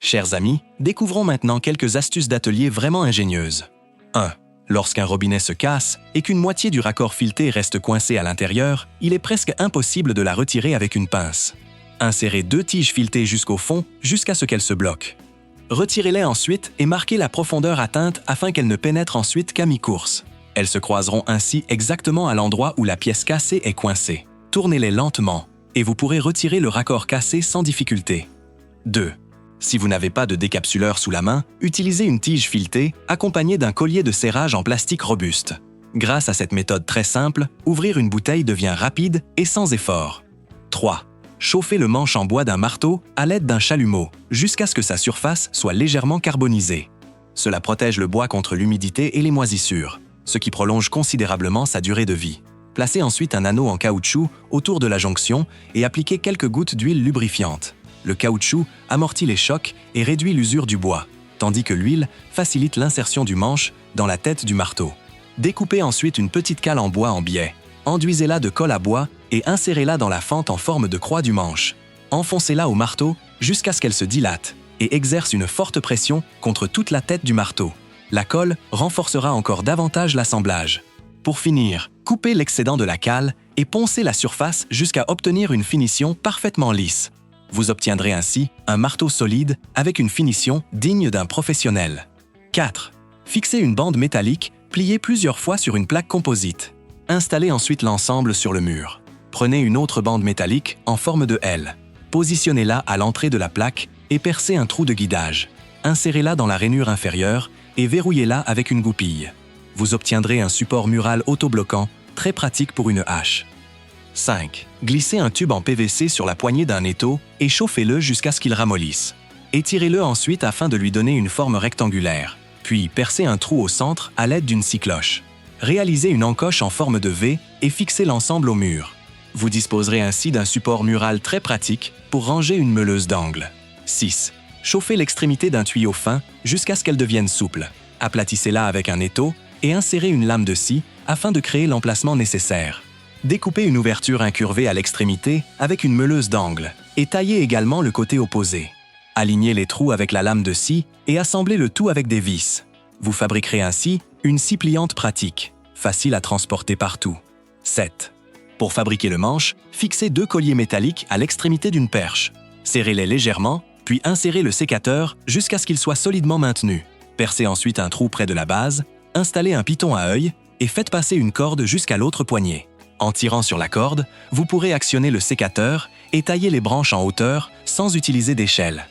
Chers amis, découvrons maintenant quelques astuces d'atelier vraiment ingénieuses. 1. Lorsqu'un robinet se casse et qu'une moitié du raccord fileté reste coincée à l'intérieur, il est presque impossible de la retirer avec une pince. Insérez 2 tiges filetées jusqu'au fond jusqu'à ce qu'elles se bloquent. Retirez-les ensuite et marquez la profondeur atteinte afin qu'elles ne pénètrent ensuite qu'à mi-course. Elles se croiseront ainsi exactement à l'endroit où la pièce cassée est coincée. Tournez-les lentement et vous pourrez retirer le raccord cassé sans difficulté. 2. Si vous n'avez pas de décapsuleur sous la main, utilisez une tige filetée accompagnée d'un collier de serrage en plastique robuste. Grâce à cette méthode très simple, ouvrir une bouteille devient rapide et sans effort. 3. Chauffez le manche en bois d'un marteau à l'aide d'un chalumeau jusqu'à ce que sa surface soit légèrement carbonisée. Cela protège le bois contre l'humidité et les moisissures, ce qui prolonge considérablement sa durée de vie. Placez ensuite un anneau en caoutchouc autour de la jonction et appliquez quelques gouttes d'huile lubrifiante. Le caoutchouc amortit les chocs et réduit l'usure du bois, tandis que l'huile facilite l'insertion du manche dans la tête du marteau. Découpez ensuite une petite cale en bois en biais. Enduisez-la de colle à bois et insérez-la dans la fente en forme de croix du manche. Enfoncez-la au marteau jusqu'à ce qu'elle se dilate et exerce une forte pression contre toute la tête du marteau. La colle renforcera encore davantage l'assemblage. Pour finir, coupez l'excédent de la cale et poncez la surface jusqu'à obtenir une finition parfaitement lisse. Vous obtiendrez ainsi un marteau solide avec une finition digne d'un professionnel. 4. Fixez une bande métallique pliée plusieurs fois sur une plaque composite. Installez ensuite l'ensemble sur le mur. Prenez une autre bande métallique en forme de L. Positionnez-la à l'entrée de la plaque et percez un trou de guidage. Insérez-la dans la rainure inférieure et verrouillez-la avec une goupille. Vous obtiendrez un support mural autobloquant très pratique pour une hache. 5. Glissez un tube en PVC sur la poignée d'un étau et chauffez-le jusqu'à ce qu'il ramollisse. Étirez-le ensuite afin de lui donner une forme rectangulaire. Puis percez un trou au centre à l'aide d'une scie cloche. Réalisez une encoche en forme de V et fixez l'ensemble au mur. Vous disposerez ainsi d'un support mural très pratique pour ranger une meuleuse d'angle. 6. Chauffez l'extrémité d'un tuyau fin jusqu'à ce qu'elle devienne souple. Aplatissez-la avec un étau et insérez une lame de scie afin de créer l'emplacement nécessaire. Découpez une ouverture incurvée à l'extrémité avec une meuleuse d'angle et taillez également le côté opposé. Alignez les trous avec la lame de scie et assemblez le tout avec des vis. Vous fabriquerez ainsi une scie pliante pratique, facile à transporter partout. 7. Pour fabriquer le manche, fixez 2 colliers métalliques à l'extrémité d'une perche. Serrez-les légèrement, puis insérez le sécateur jusqu'à ce qu'il soit solidement maintenu. Percez ensuite un trou près de la base, installez un piton à œil et faites passer une corde jusqu'à l'autre poignée. En tirant sur la corde, vous pourrez actionner le sécateur et tailler les branches en hauteur sans utiliser d'échelle.